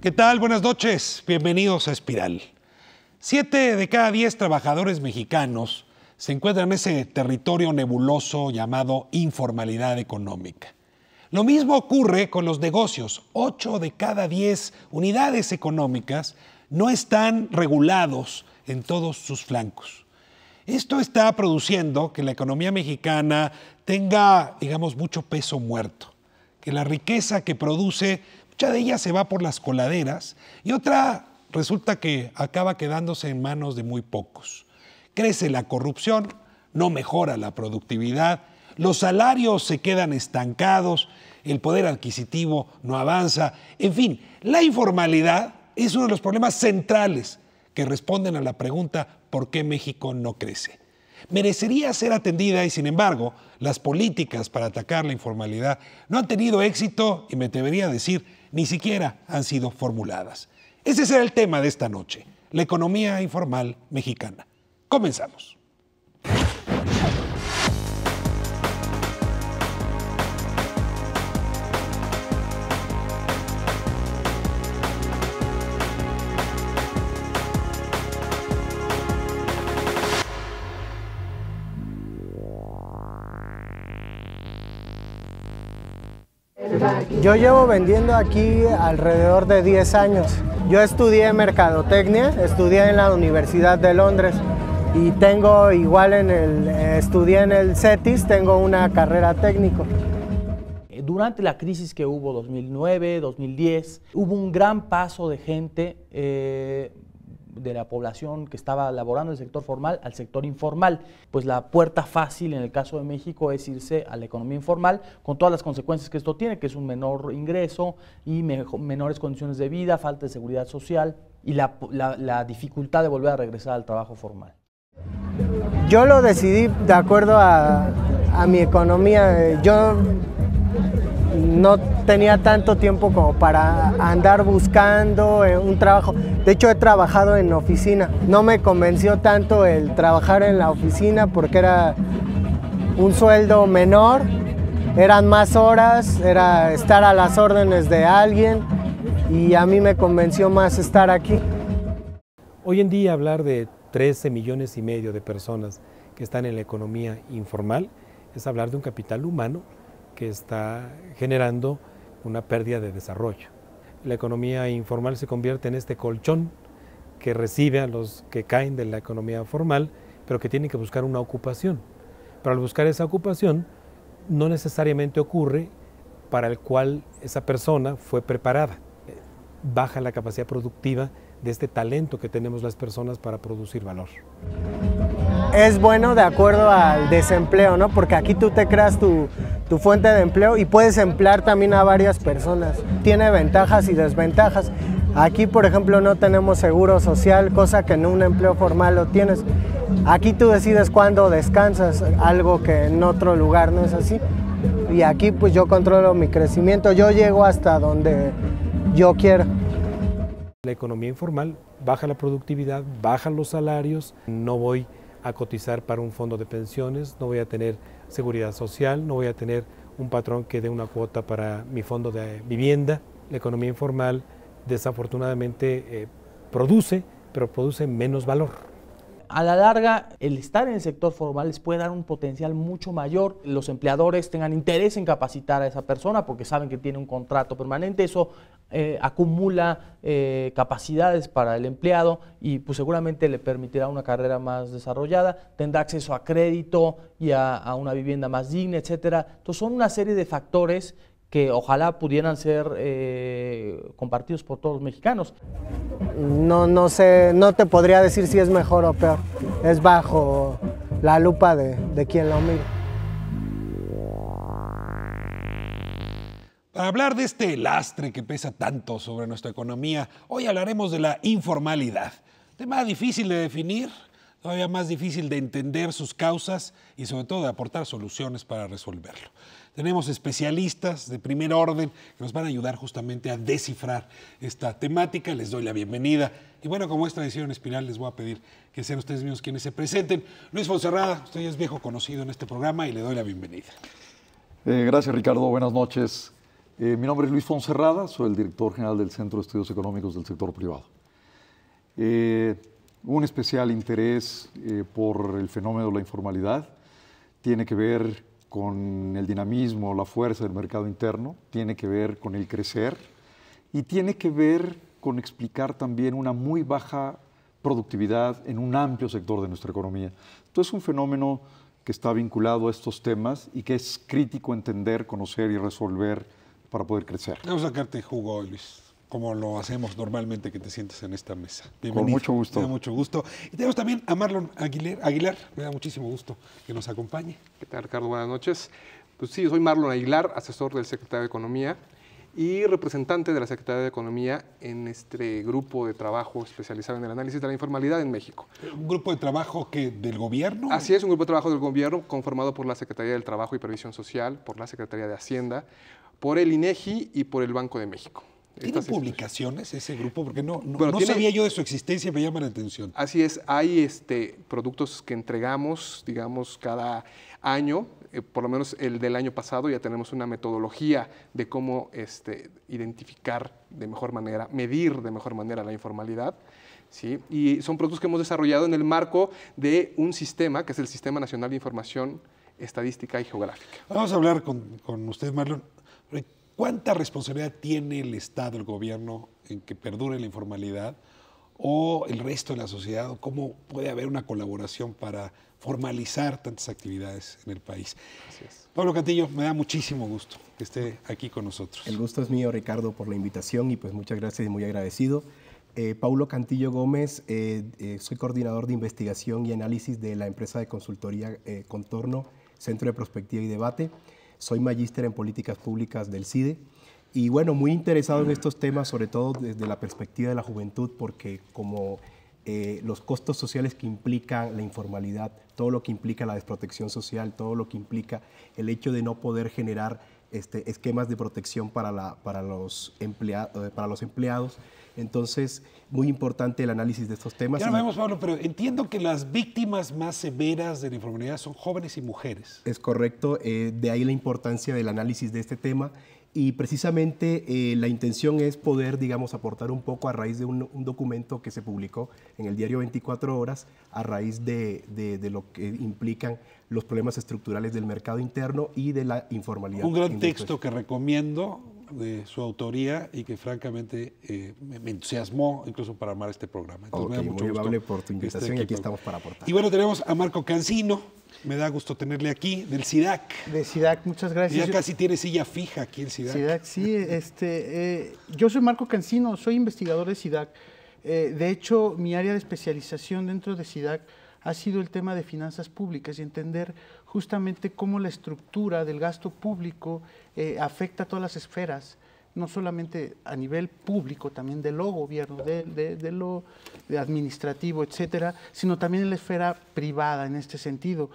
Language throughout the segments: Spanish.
¿Qué tal? Buenas noches. Bienvenidos a Espiral. 7 de cada 10 trabajadores mexicanos se encuentran en ese territorio nebuloso llamado informalidad económica. Lo mismo ocurre con los negocios. 8 de cada 10 unidades económicas no están regulados en todos sus flancos. Esto está produciendo que la economía mexicana tenga, digamos, mucho peso muerto, que la riqueza que produce, mucha de ella se va por las coladeras y otra resulta que acaba quedándose en manos de muy pocos. Crece la corrupción, no mejora la productividad, los salarios se quedan estancados, el poder adquisitivo no avanza. En fin, la informalidad es uno de los problemas centrales que responden a la pregunta ¿por qué México no crece? Merecería ser atendida y, sin embargo, las políticas para atacar la informalidad no han tenido éxito y me atrevería a decir, ni siquiera han sido formuladas. Ese será el tema de esta noche, la economía informal mexicana. Comenzamos. Yo llevo vendiendo aquí alrededor de 10 años. Yo estudié mercadotecnia, estudié en la Universidad de Londres y tengo igual estudié en el CETIS, tengo una carrera técnico. Durante la crisis que hubo 2009, 2010, hubo un gran paso de gente de la población que estaba laborando en el sector formal al sector informal. Pues la puerta fácil en el caso de México es irse a la economía informal con todas las consecuencias que esto tiene, que es un menor ingreso y menores condiciones de vida, falta de seguridad social y la dificultad de volver a regresar al trabajo formal. Yo lo decidí de acuerdo a mi economía. Yo no tenía tanto tiempo como para andar buscando un trabajo. De hecho, he trabajado en oficina. No me convenció tanto el trabajar en la oficina porque era un sueldo menor, eran más horas, era estar a las órdenes de alguien y a mí me convenció más estar aquí. Hoy en día hablar de 13,5 millones de personas que están en la economía informal es hablar de un capital humano que está generando una pérdida de desarrollo. La economía informal se convierte en este colchón que recibe a los que caen de la economía formal, pero que tienen que buscar una ocupación. Pero al buscar esa ocupación, no necesariamente ocurre para el cual esa persona fue preparada. Baja la capacidad productiva de este talento que tenemos las personas para producir valor. Es bueno de acuerdo al desempleo, ¿no? Porque aquí tú te creas tu fuente de empleo y puedes emplear también a varias personas. Tiene ventajas y desventajas. Aquí, por ejemplo, no tenemos seguro social, cosa que en un empleo formal lo tienes. Aquí tú decides cuándo descansas, algo que en otro lugar no es así. Y aquí pues yo controlo mi crecimiento, yo llego hasta donde yo quiero. La economía informal baja la productividad, bajan los salarios, no voy a cotizar para un fondo de pensiones, no voy a tener seguridad social, no voy a tener un patrón que dé una cuota para mi fondo de vivienda. La economía informal desafortunadamente produce, pero produce menos valor. A la larga, el estar en el sector formal les puede dar un potencial mucho mayor. Los empleadores tengan interés en capacitar a esa persona porque saben que tiene un contrato permanente. Eso acumula capacidades para el empleado y pues seguramente le permitirá una carrera más desarrollada, tendrá acceso a crédito y a una vivienda más digna, etcétera. Entonces son una serie de factores que ojalá pudieran ser compartidos por todos los mexicanos. No sé, no te podría decir si es mejor o peor. Es bajo la lupa de quien lo mire. Para hablar de este lastre que pesa tanto sobre nuestra economía, hoy hablaremos de la informalidad. Tema difícil de definir, todavía más difícil de entender sus causas y sobre todo de aportar soluciones para resolverlo. Tenemos especialistas de primer orden que nos van a ayudar justamente a descifrar esta temática. Les doy la bienvenida. Y bueno, como es tradición en Espiral, les voy a pedir que sean ustedes mismos quienes se presenten. Luis Fonserrada, usted ya es viejo conocido en este programa y le doy la bienvenida. Gracias, Ricardo. Buenas noches. Mi nombre es Luis Fonserrada, soy el director general del Centro de Estudios Económicos del Sector Privado. Un especial interés por el fenómeno de la informalidad tiene que ver con el dinamismo, la fuerza del mercado interno, tiene que ver con el crecer y tiene que ver con explicar también una muy baja productividad en un amplio sector de nuestra economía. Entonces es un fenómeno que está vinculado a estos temas y que es crítico entender, conocer y resolver para poder crecer. Vamos a sacarte jugo, Luis, como lo hacemos normalmente que te sientes en esta mesa. Con mucho gusto. Me da mucho gusto. Y tenemos también a Marlon Aguilar. Me da muchísimo gusto que nos acompañe. ¿Qué tal, Ricardo? Buenas noches. Pues sí, soy Marlon Aguilar, asesor del secretario de Economía y representante de la Secretaría de Economía en este grupo de trabajo especializado en el análisis de la informalidad en México. ¿Un grupo de trabajo del gobierno? Así es, un grupo de trabajo del gobierno conformado por la Secretaría del Trabajo y Previsión Social, por la Secretaría de Hacienda, por el INEGI y por el Banco de México. ¿Tiene publicaciones ese grupo? Porque no tiene, sabía yo de su existencia, me llama la atención. Así es, hay productos que entregamos, digamos, cada año, por lo menos el del año pasado ya tenemos una metodología de cómo identificar de mejor manera, medir de mejor manera la informalidad, ¿sí? Y son productos que hemos desarrollado en el marco de un sistema, que es el Sistema Nacional de Información Estadística y Geográfica. Vamos a hablar con usted, Marlon. ¿Cuánta responsabilidad tiene el Estado, el gobierno, en que perdure la informalidad o el resto de la sociedad? ¿O cómo puede haber una colaboración para formalizar tantas actividades en el país? Así es. Pablo Cantillo, me da muchísimo gusto que esté aquí con nosotros. El gusto es mío, Ricardo, por la invitación y pues muchas gracias y muy agradecido. Paulo Cantillo Gómez, soy coordinador de investigación y análisis de la empresa de consultoría Contorno, Centro de Prospectiva y Debate. Soy magíster en políticas públicas del CIDE y bueno, muy interesado en estos temas, sobre todo desde la perspectiva de la juventud, porque como los costos sociales que implican la informalidad, todo lo que implica la desprotección social, todo lo que implica el hecho de no poder generar esquemas de protección para los empleados. Entonces, muy importante el análisis de estos temas. Ya lo vemos, Pablo, pero entiendo que las víctimas más severas de la informalidad son jóvenes y mujeres. Es correcto, de ahí la importancia del análisis de este tema y precisamente la intención es poder, digamos, aportar un poco a raíz de un documento que se publicó en el diario 24 Horas a raíz de lo que implican los problemas estructurales del mercado interno y de la informalidad. Un gran texto que recomiendo, de su autoría y que francamente me entusiasmó incluso para armar este programa. Entonces, me da mucho muy gusto amable por tu invitación y aquí estamos para aportar. Y bueno, tenemos a Marco Cancino, me da gusto tenerle aquí, del SIDAC. De SIDAC, muchas gracias. Ya casi tiene silla fija aquí en SIDAC. SIDAC, sí. Yo soy Marco Cancino, soy investigador de SIDAC. De hecho, mi área de especialización dentro de SIDAC ha sido el tema de finanzas públicas y entender justamente cómo la estructura del gasto público afecta a todas las esferas, no solamente a nivel público, también de lo gobierno, de lo administrativo, etcétera, sino también en la esfera privada en este sentido.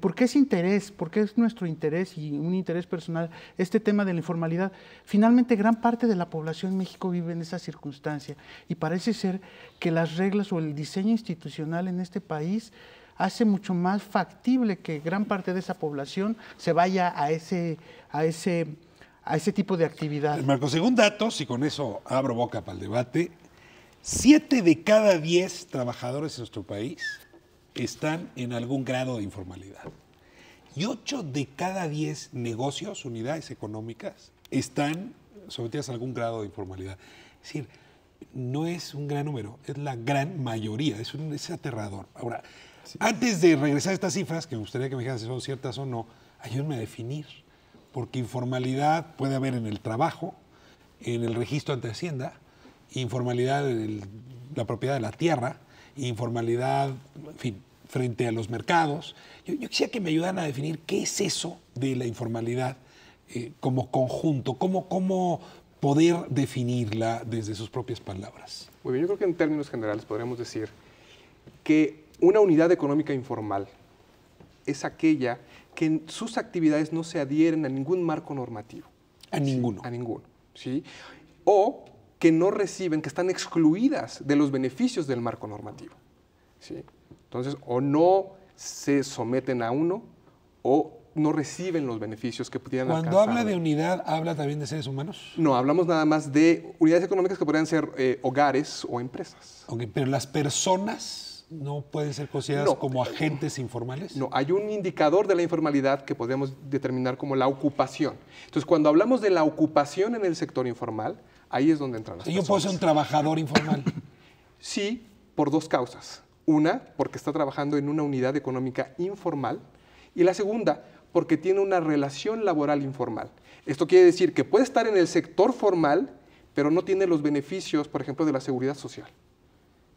¿Por qué ese interés? ¿Por qué es nuestro interés y un interés personal este tema de la informalidad? Finalmente, gran parte de la población en México vive en esa circunstancia y parece ser que las reglas o el diseño institucional en este país hace mucho más factible que gran parte de esa población se vaya a ese tipo de actividad. Marco, según datos, y con eso abro boca para el debate, 7 de cada 10 trabajadores en nuestro país están en algún grado de informalidad. Y 8 de cada 10 negocios, unidades económicas, están sometidas a algún grado de informalidad. Es decir, no es un gran número, es la gran mayoría, es aterrador. Ahora, sí, antes de regresar a estas cifras, que me gustaría que me dijeran si son ciertas o no, ayúdenme a definir, porque informalidad puede haber en el trabajo, en el registro ante Hacienda, informalidad en la propiedad de la tierra, informalidad, en fin, frente a los mercados. Yo quisiera que me ayudaran a definir qué es eso de la informalidad como conjunto, cómo poder definirla desde sus propias palabras. Muy bien, yo creo que en términos generales podríamos decir que una unidad económica informal es aquella que en sus actividades no se adhieren a ningún marco normativo. A ninguno. Sí, a ninguno, ¿sí? O que no reciben, que están excluidas de los beneficios del marco normativo, ¿sí? Entonces, o no se someten a uno, o no reciben los beneficios que pudieran Cuando alcanzar. habla de unidad, ¿habla también de seres humanos? No, hablamos nada más de unidades económicas que podrían ser hogares o empresas. Ok, pero las personas no pueden ser consideradas No. como agentes informales. No, hay un indicador de la informalidad que podemos determinar como la ocupación. Entonces, cuando hablamos de la ocupación en el sector informal, ahí es donde entran las Yo personas. puedo ser un trabajador informal. Sí, por dos causas. Una, porque está trabajando en una unidad económica informal. Y la segunda, porque tiene una relación laboral informal. Esto quiere decir que puede estar en el sector formal, pero no tiene los beneficios, por ejemplo, de la seguridad social.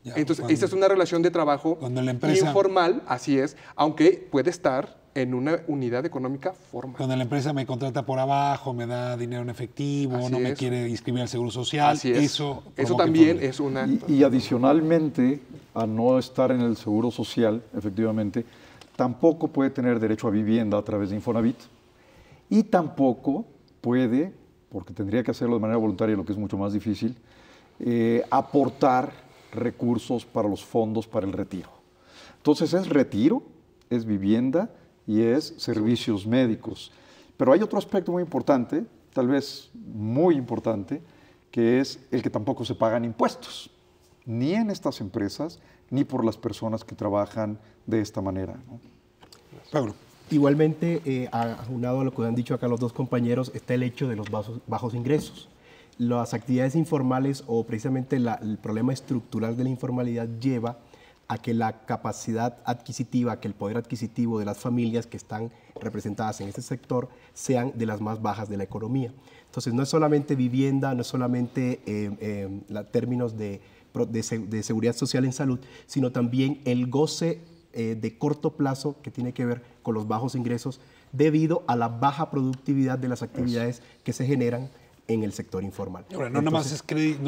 Ya, Entonces, esta es una relación de trabajo cuando la empresa- informal, así es, aunque puede estar en una unidad económica formal. Cuando la empresa me contrata por abajo, me da dinero en efectivo, Así no me es. quiere inscribir al Seguro Social, Así es. eso Eso provoca también informalidad. es una... Y adicionalmente, a no estar en el seguro social, efectivamente, tampoco puede tener derecho a vivienda a través de Infonavit. Y tampoco puede, porque tendría que hacerlo de manera voluntaria, lo que es mucho más difícil, aportar recursos para los fondos para el retiro. Entonces es retiro, es vivienda y es servicios médicos. Pero hay otro aspecto muy importante, tal vez muy importante, que es el que tampoco se pagan impuestos, ni en estas empresas, ni por las personas que trabajan de esta manera, ¿no? Pablo. Igualmente, aunado a lo que han dicho acá los dos compañeros, está el hecho de los bajos ingresos. Las actividades informales o precisamente el problema estructural de la informalidad lleva a que la capacidad adquisitiva, que el poder adquisitivo de las familias que están representadas en este sector sean de las más bajas de la economía. Entonces, no es solamente vivienda, no es solamente términos de seguridad social en salud, sino también el goce de corto plazo que tiene que ver con los bajos ingresos debido a la baja productividad de las actividades que se generan en el sector informal. Ahora, no nada más es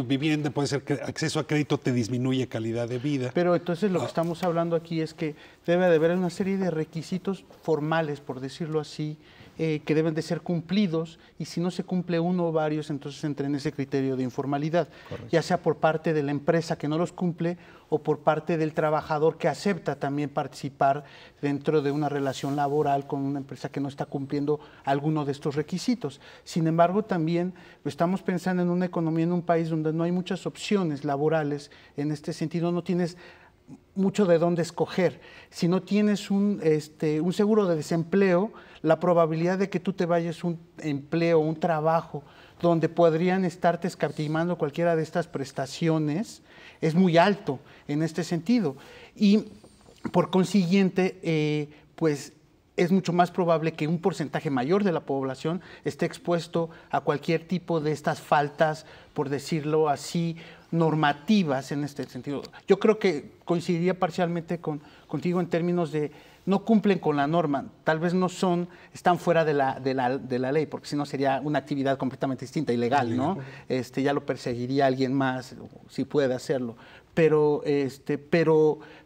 vivienda, puede ser que acceso a crédito te disminuye calidad de vida. Pero entonces lo que estamos hablando aquí es que debe de haber una serie de requisitos formales, por decirlo así, que deben de ser cumplidos, y si no se cumple uno o varios, entonces entra en ese criterio de informalidad. Correcto. Ya sea por parte de la empresa que no los cumple o por parte del trabajador que acepta también participar dentro de una relación laboral con una empresa que no está cumpliendo alguno de estos requisitos. Sin embargo, también estamos pensando en una economía, en un país donde no hay muchas opciones laborales. En este sentido, no tienes mucho de dónde escoger. Si no tienes un seguro de desempleo, la probabilidad de que tú te vayas a un empleo, un trabajo, donde podrían estarte escatimando cualquiera de estas prestaciones, es muy alto en este sentido. Y por consiguiente, pues es mucho más probable que un porcentaje mayor de la población esté expuesto a cualquier tipo de estas faltas, por decirlo así, normativas en este sentido. Yo creo que coincidiría parcialmente contigo en términos de no cumplen con la norma, tal vez no están fuera de la ley, porque si no sería una actividad completamente distinta, ilegal, ¿no? Ya lo perseguiría alguien más, si puede hacerlo. Pero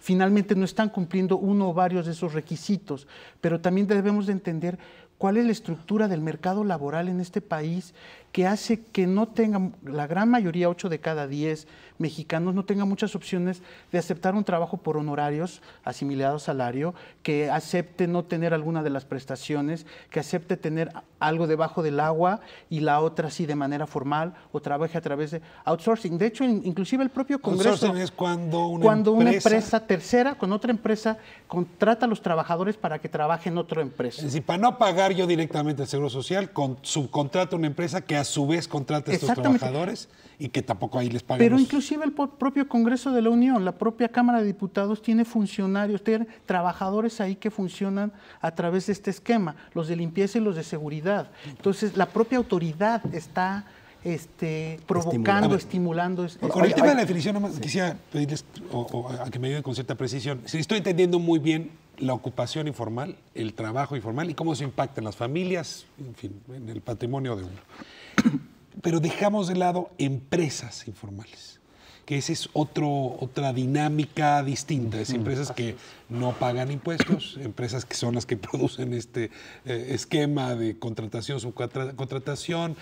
finalmente no están cumpliendo uno o varios de esos requisitos. Pero también debemos de entender cuál es la estructura del mercado laboral en este país que hace que no tengan, la gran mayoría, 8 de cada 10 mexicanos, no tengan muchas opciones de aceptar un trabajo por honorarios asimilados a salario, que acepte no tener alguna de las prestaciones, que acepte tener algo debajo del agua y la otra sí de manera formal, o trabaje a través de outsourcing. De hecho, inclusive el propio Congreso... Outsourcing es cuando una empresa tercera, con otra empresa, contrata a los trabajadores para que trabajen en otra empresa. Es decir, para no pagar yo directamente el Seguro Social, subcontrato a una empresa que a su vez contrata a estos trabajadores y que tampoco ahí les pagan. Pero inclusive el propio Congreso de la Unión, la propia Cámara de Diputados tiene funcionarios, tiene trabajadores ahí que funcionan a través de este esquema, los de limpieza y los de seguridad. Entonces, la propia autoridad está provocando, estimulando. Con el tema de la definición, nomás quisiera pedirles a que me ayuden con cierta precisión. Si estoy entendiendo muy bien la ocupación informal, el trabajo informal y cómo se impacta en las familias, en fin, en el patrimonio de uno. Pero dejamos de lado empresas informales, que esa es otra dinámica distinta. Es empresas que no pagan impuestos, empresas que son las que producen este esquema de contratación, subcontratación.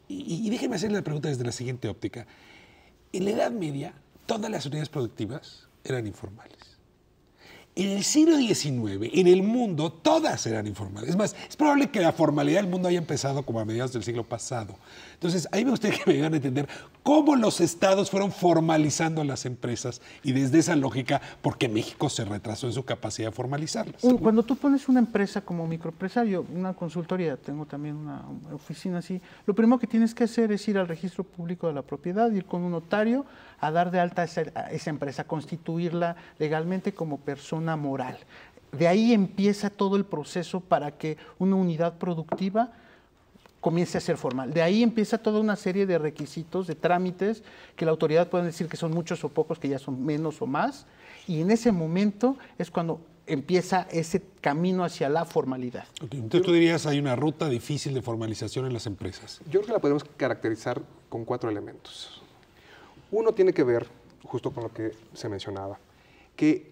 Y déjenme hacerle la pregunta desde la siguiente óptica. En la Edad Media, todas las unidades productivas eran informales. En el siglo XIX, en el mundo, todas eran informales. Es más, es probable que la formalidad del mundo haya empezado como a mediados del siglo pasado. Entonces, ahí me gustaría que me ayudan a entender cómo los estados fueron formalizando las empresas y desde esa lógica, ¿por qué México se retrasó en su capacidad de formalizarlas? Cuando tú pones una empresa como microempresario, una consultoría, tengo también una oficina así, lo primero que tienes que hacer es ir al registro público de la propiedad, ir con un notario a dar de alta a esa empresa, constituirla legalmente como persona moral. De ahí empieza todo el proceso para que una unidad productiva comience a ser formal. De ahí empieza toda una serie de requisitos, de trámites, que la autoridad puede decir que son muchos o pocos, que ya son menos o más, y en ese momento es cuando empieza ese camino hacia la formalidad. Okay, entonces tú dirías hay una ruta difícil de formalización en las empresas. Yo creo que la podemos caracterizar con 4 elementos. Uno tiene que ver, justo con lo que se mencionaba, que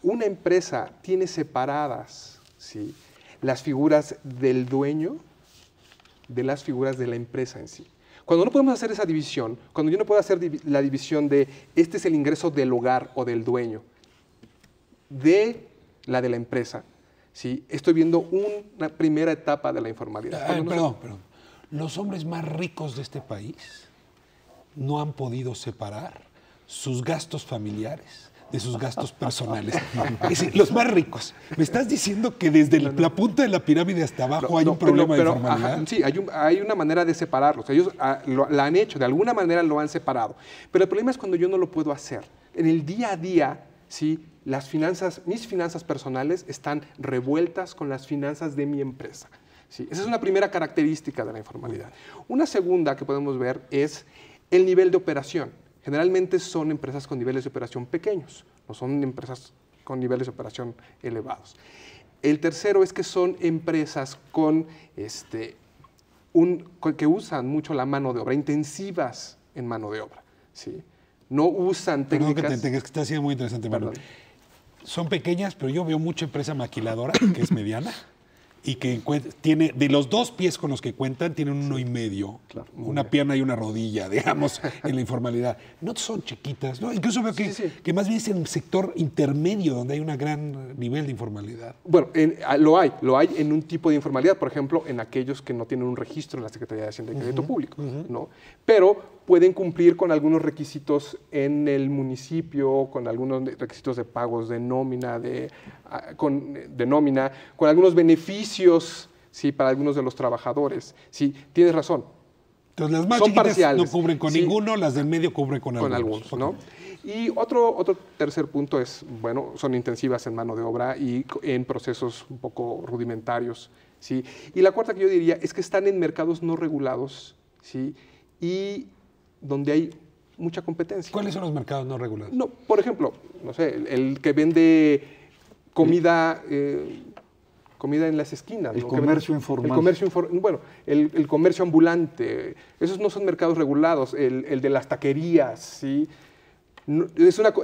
una empresa tiene separadas, ¿sí?, las figuras del dueño de las figuras de la empresa en sí. Cuando no podemos hacer esa división, cuando yo no puedo hacer la división de este es el ingreso del hogar o del dueño, de la empresa, ¿sí?, estoy viendo una primera etapa de la informalidad. Perdón. Los hombres más ricos de este país no han podido separar sus gastos familiares de sus gastos personales. Es decir, los más ricos. ¿Me estás diciendo que desde la punta de la pirámide hasta abajo hay un problema de informalidad? Ajá, sí, hay una manera de separarlos. Ellos la han hecho, de alguna manera lo han separado. Pero el problema es cuando yo no lo puedo hacer. En el día a día, ¿sí?, mis finanzas personales están revueltas con las finanzas de mi empresa. ¿Sí? Esa es una primera característica de la informalidad. Una segunda que podemos ver es el nivel de operación. Generalmente son empresas con niveles de operación pequeños, no son empresas con niveles de operación elevados. El tercero es que son empresas que usan mucho la mano de obra, intensivas en mano de obra, ¿sí? No usan técnicas... Perdón que está siendo muy interesante, Manuel. Son pequeñas, pero yo veo mucha empresa maquiladora, que es mediana, y que tiene, de los 2 pies con los que cuentan, tienen 1,5. Claro, una pierna y una rodilla, digamos, en la informalidad. No son chiquitas, ¿no? Incluso veo que más bien es en un sector intermedio donde hay un gran nivel de informalidad. Bueno, lo hay en un tipo de informalidad, por ejemplo, en aquellos que no tienen un registro en la Secretaría de Hacienda y Crédito Público, ¿no? Pero pueden cumplir con algunos requisitos en el municipio, con algunos requisitos de pagos de nómina, con algunos beneficios, ¿sí?, para algunos de los trabajadores. Sí, tienes razón. Entonces las más chiquitas no cubren con ninguno, las del medio cubren con algunos. ¿No? Y otro tercer punto es, bueno, son intensivas en mano de obra y en procesos un poco rudimentarios, ¿sí? Y la cuarta que yo diría es que están en mercados no regulados, ¿sí?, y donde hay mucha competencia. ¿Cuáles son los mercados no regulados? No, por ejemplo, no sé, el que vende comida en las esquinas. El comercio informal. El comercio ambulante. Esos no son mercados regulados. El de las taquerías, ¿sí?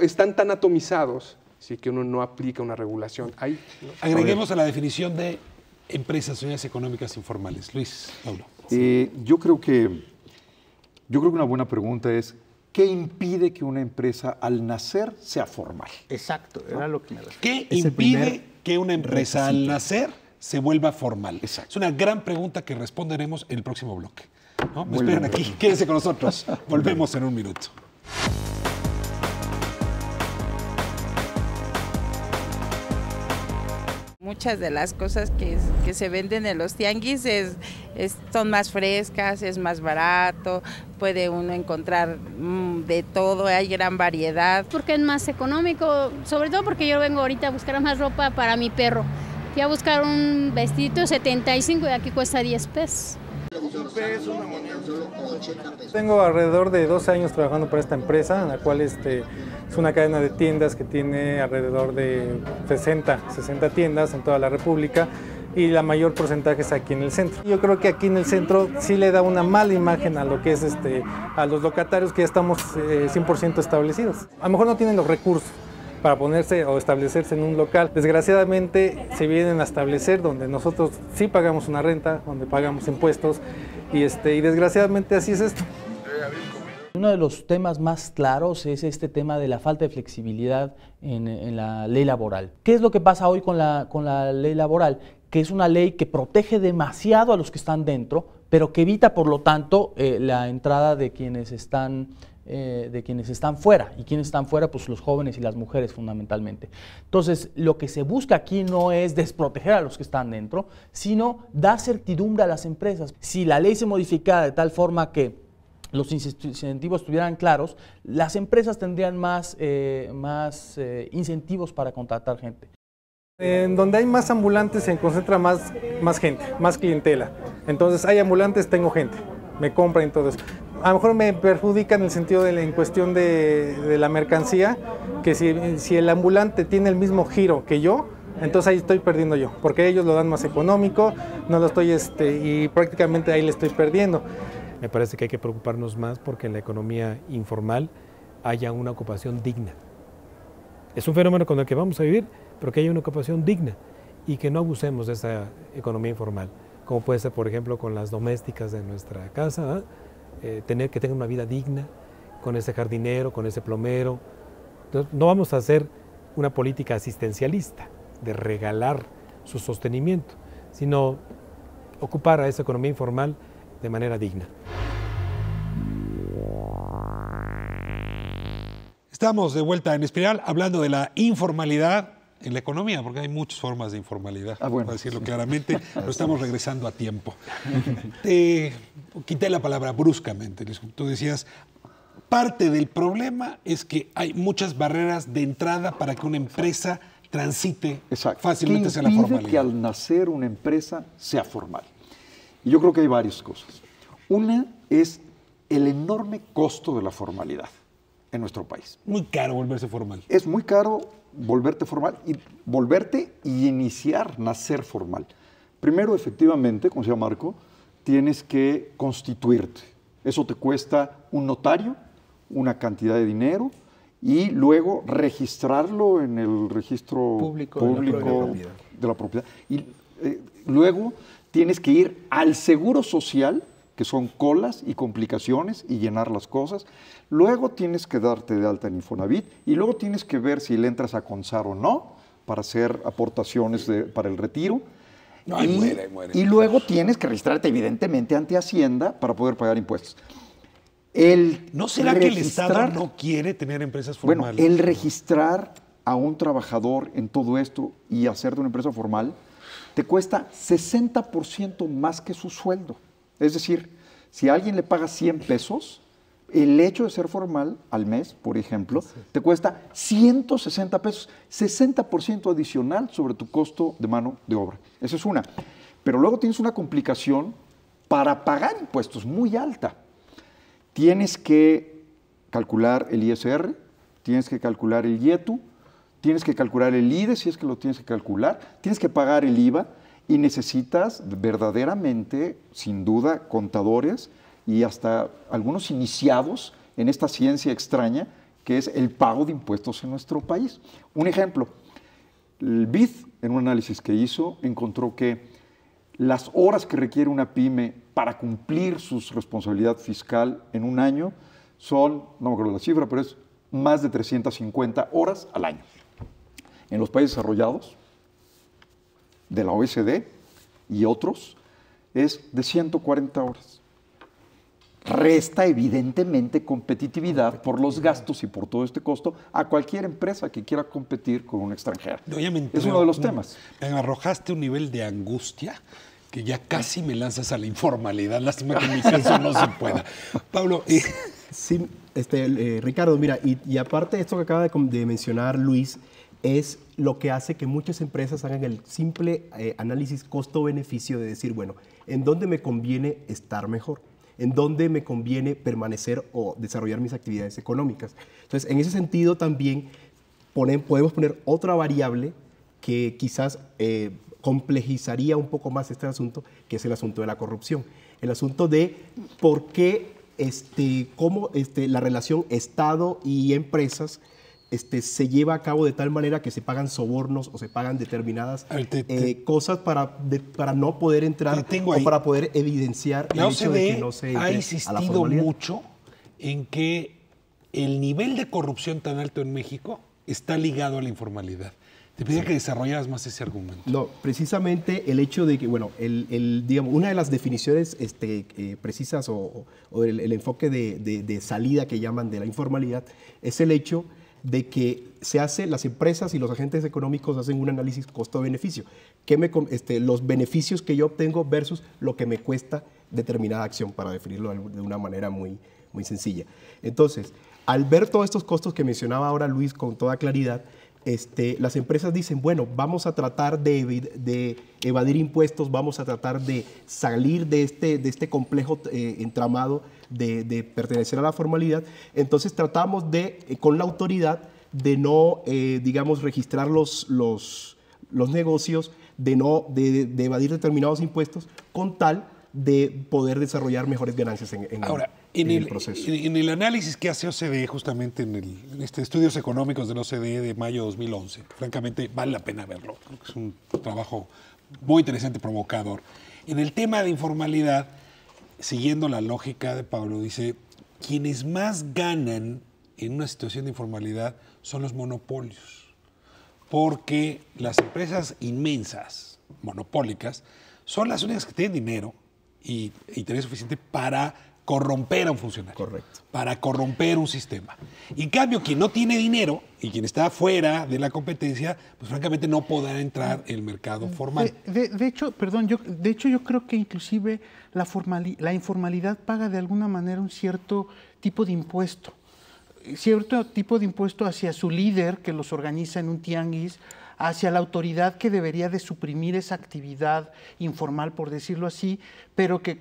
Están tan atomizados, ¿sí?, que uno no aplica una regulación. Ahí, ¿no? Agreguemos a la definición de empresas, sociedades económicas informales. Luis, Pablo. Yo creo que una buena pregunta es, ¿qué impide que una empresa al nacer sea formal? Exacto, era lo que me refiero. ¿Qué impide que una empresa al nacer se vuelva formal? Exacto. Es una gran pregunta que responderemos en el próximo bloque, ¿no? Me esperan aquí, quédense con nosotros. Volvemos en un minuto. Muchas de las cosas que se venden en los tianguis son más frescas, es más barato, puede uno encontrar de todo, hay gran variedad. Porque es más económico, sobre todo porque yo vengo ahorita a buscar más ropa para mi perro. Fui a buscar un vestidito 75 y aquí cuesta 10 pesos. Tengo alrededor de 2 años trabajando para esta empresa, en la cual es una cadena de tiendas que tiene alrededor de 60 tiendas en toda la República y la mayor porcentaje es aquí en el centro. Yo creo que aquí en el centro sí le da una mala imagen a lo que es a los locatarios que ya estamos 100% establecidos. A lo mejor no tienen los recursos para ponerse o establecerse en un local. Desgraciadamente se vienen a establecer donde nosotros sí pagamos una renta, donde pagamos impuestos y desgraciadamente así es esto. uno de los temas más claros es este tema de la falta de flexibilidad en la ley laboral. ¿Qué es lo que pasa hoy con la ley laboral? Que es una ley que protege demasiado a los que están dentro, pero que evita, por lo tanto, la entrada de quienes están fuera. ¿Y quienes están fuera? Pues los jóvenes y las mujeres fundamentalmente. Entonces, lo que se busca aquí no es desproteger a los que están dentro, sino dar certidumbre a las empresas. Si la ley se modificara de tal forma que los incentivos estuvieran claros, las empresas tendrían más incentivos para contratar gente. En donde hay más ambulantes se concentra más gente, más clientela. Entonces hay ambulantes, tengo gente, me compran y todo eso. A lo mejor me perjudica en el sentido en cuestión de la mercancía, que si el ambulante tiene el mismo giro que yo, entonces ahí estoy perdiendo yo, porque ellos lo dan más económico, no lo estoy y prácticamente ahí le estoy perdiendo. Me parece que hay que preocuparnos más porque en la economía informal haya una ocupación digna. Es un fenómeno con el que vamos a vivir, pero que haya una ocupación digna y que no abusemos de esa economía informal, como puede ser, por ejemplo, con las domésticas de nuestra casa, que tengan una vida digna, con ese jardinero, con ese plomero. Entonces, no vamos a hacer una política asistencialista de regalar su sostenimiento, sino ocupar a esa economía informal de manera digna. Estamos de vuelta en Espiral hablando de la informalidad en la economía, porque hay muchas formas de informalidad, bueno. para decirlo claramente, pero estamos regresando a tiempo. Te quité la palabra bruscamente. Tú decías, parte del problema es que hay muchas barreras de entrada para que una empresa transite fácilmente hacia la formalidad. Que al nacer una empresa sea formal. Y yo creo que hay varias cosas. Una es el enorme costo de la formalidad en nuestro país. Muy caro volverse formal. Es muy caro volverte formal y iniciar, nacer formal. Primero, efectivamente, como decía Marco, tienes que constituirte. Eso te cuesta un notario, una cantidad de dinero, y luego registrarlo en el registro público de la propiedad. Y luego tienes que ir al Seguro Social, que son colas y complicaciones, y llenar las cosas. Luego tienes que darte de alta en Infonavit, y luego tienes que ver si le entras a Consar o no, para hacer aportaciones para el retiro. No, muere. Y luego tienes que registrarte, evidentemente, ante Hacienda para poder pagar impuestos. ¿No será que el Estado no quiere tener empresas formales? Bueno, el registrar a un trabajador en todo esto y hacer de una empresa formal te cuesta 60% más que su sueldo. Es decir, si a alguien le paga 100 pesos, el hecho de ser formal al mes, por ejemplo, te cuesta 160 pesos, 60% adicional sobre tu costo de mano de obra. Esa es una. Pero luego tienes una complicación para pagar impuestos muy alta. Tienes que calcular el ISR, tienes que calcular el IETU, tienes que calcular el IDE, si es que lo tienes que calcular, tienes que pagar el IVA y necesitas verdaderamente, sin duda, contadores y hasta algunos iniciados en esta ciencia extraña que es el pago de impuestos en nuestro país. Un ejemplo, el BID, en un análisis que hizo, encontró que las horas que requiere una pyme para cumplir su responsabilidad fiscal en un año son, no me acuerdo la cifra, pero es más de 350 horas al año. En los países desarrollados, de la OECD y otros, es de 140 horas. Resta evidentemente competitividad por los gastos y por todo este costo a cualquier empresa que quiera competir con una extranjera. Es uno de los temas. Me arrojaste un nivel de angustia que ya casi me lanzas a la informalidad. Lástima que en mi caso no se pueda. Pablo. Sí, Ricardo, mira, y aparte de esto que acaba de mencionar Luis, es lo que hace que muchas empresas hagan el simple análisis costo-beneficio de decir, bueno, ¿en dónde me conviene estar mejor? ¿En dónde me conviene permanecer o desarrollar mis actividades económicas? Entonces, en ese sentido también podemos poner otra variable que quizás complejizaría un poco más este asunto, que es el asunto de la corrupción. El asunto de por qué, cómo la relación Estado y empresas se lleva a cabo de tal manera que se pagan sobornos o se pagan determinadas cosas para no poder entrar o para poder evidenciar el hecho de que no se entre ha a la insistido formalidad. mucho en que el nivel de corrupción tan alto en México está ligado a la informalidad. Te pediría que desarrollaras más ese argumento. No, precisamente el hecho de que, bueno, digamos, una de las definiciones precisas o el enfoque de salida que llaman de la informalidad es el hecho de que las empresas y los agentes económicos hacen un análisis costo-beneficio. Los beneficios que yo obtengo versus lo que me cuesta determinada acción, para definirlo de una manera muy, muy sencilla. Entonces, al ver todos estos costos que mencionaba ahora Luis con toda claridad, las empresas dicen, bueno, vamos a tratar de evadir impuestos, vamos a tratar de salir de este complejo entramado de pertenecer a la formalidad. Entonces tratamos con la autoridad, de no, digamos, registrar los negocios, de evadir determinados impuestos, con tal de poder desarrollar mejores ganancias en el proceso. En el análisis que hace OCDE, justamente en estudios económicos del OCDE de mayo de 2011, francamente vale la pena verlo. Es un trabajo muy interesante, provocador. En el tema de informalidad, siguiendo la lógica de Pablo, dice, quienes más ganan en una situación de informalidad son los monopolios, porque las empresas inmensas, monopólicas, son las únicas que tienen dinero y interés suficiente para corromper a un funcionario. Correcto. Para corromper un sistema. Y en cambio, quien no tiene dinero y quien está fuera de la competencia, pues francamente no podrá entrar en el mercado formal. De hecho, yo creo que inclusive la informalidad paga de alguna manera un cierto tipo de impuesto. Cierto tipo de impuesto hacia su líder que los organiza en un tianguis, hacia la autoridad que debería de suprimir esa actividad informal, por decirlo así, pero que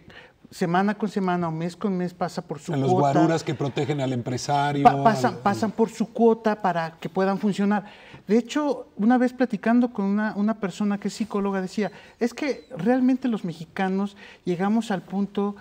semana con semana o mes con mes pasa por su cuota. Los guaruras que protegen al empresario. Pasan por su cuota para que puedan funcionar. De hecho, una vez platicando con una persona que es psicóloga, decía, es que realmente los mexicanos llegamos al punto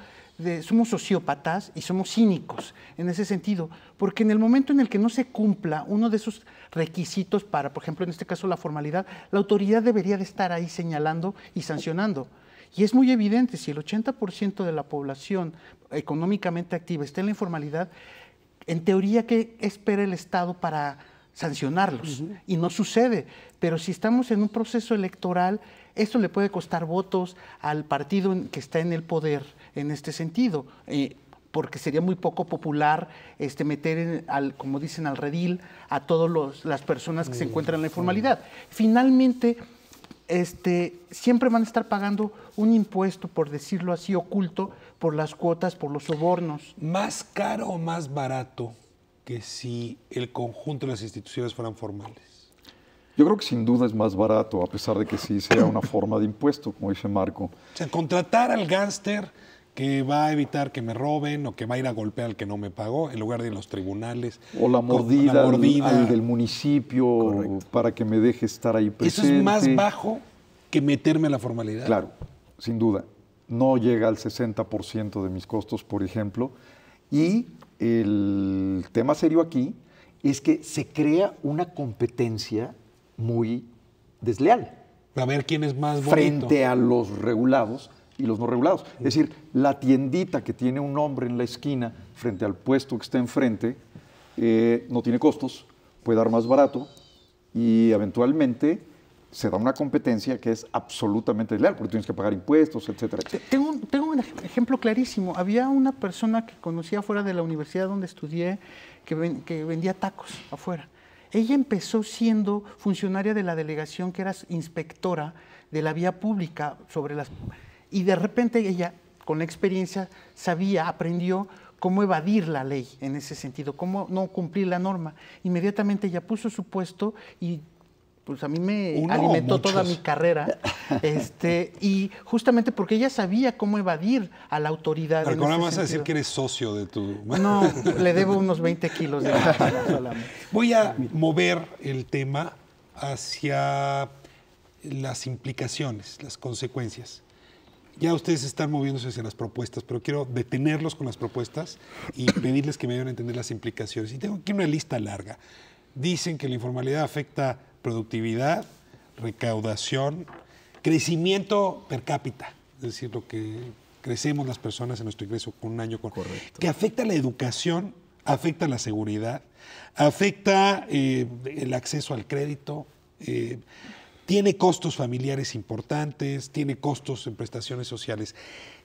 somos sociópatas y somos cínicos en ese sentido, porque en el momento en el que no se cumpla uno de esos requisitos para, por ejemplo, en este caso la formalidad, la autoridad debería de estar ahí señalando y sancionando. Y es muy evidente, si el 80% de la población económicamente activa está en la informalidad, en teoría, ¿qué espera el Estado para sancionarlos? Y no sucede. Pero si estamos en un proceso electoral, esto le puede costar votos al partido que está en el poder en este sentido, porque sería muy poco popular meter, como dicen, al redil a todas las personas que se encuentran en la informalidad. Finalmente, siempre van a estar pagando un impuesto, por decirlo así, oculto, por las cuotas, por los sobornos. ¿Más caro o más barato que si el conjunto de las instituciones fueran formales? Yo creo que sin duda es más barato, a pesar de que sí sea una forma de impuesto, como dice Marco. O sea, contratar al gángster que va a evitar que me roben o que va a ir a golpear al que no me pagó, en lugar de ir a los tribunales. O la mordida, al del municipio. Correcto. Para que me deje estar ahí presente. ¿Eso es más bajo que meterme a la formalidad? Claro, sin duda. No llega al 60% de mis costos, por ejemplo. Y el tema serio aquí es que se crea una competencia muy desleal. A ver quién es más bonito. Frente a los regulados y los no regulados. Es decir, la tiendita que tiene un hombre en la esquina frente al puesto que está enfrente no tiene costos, puede dar más barato y eventualmente se da una competencia que es absolutamente desleal porque tienes que pagar impuestos, etcétera, etcétera. Tengo un ejemplo clarísimo. Había una persona que conocía fuera de la universidad donde estudié que vendía tacos afuera. Ella empezó siendo funcionaria de la delegación, que era inspectora de la vía pública y de repente ella, con la experiencia, aprendió cómo evadir la ley en ese sentido, cómo no cumplir la norma. Inmediatamente ella puso su puesto y pues a mí me alimentó toda mi carrera, y justamente porque ella sabía cómo evadir a la autoridad. Pero ¿cómo vas a decir que eres socio de tu...? No, le debo unos 20 kilos de solamente. Voy a mover el tema hacia las implicaciones, las consecuencias. Ya ustedes están moviéndose hacia las propuestas, pero quiero detenerlos con las propuestas y pedirles que me ayuden a entender las implicaciones. Y tengo aquí una lista larga. Dicen que la informalidad afecta productividad, recaudación, crecimiento per cápita, es decir, lo que crecemos las personas en nuestro ingreso con un año con... Correcto. Que afecta la educación, afecta la seguridad, afecta el acceso al crédito, tiene costos familiares importantes, tiene costos en prestaciones sociales.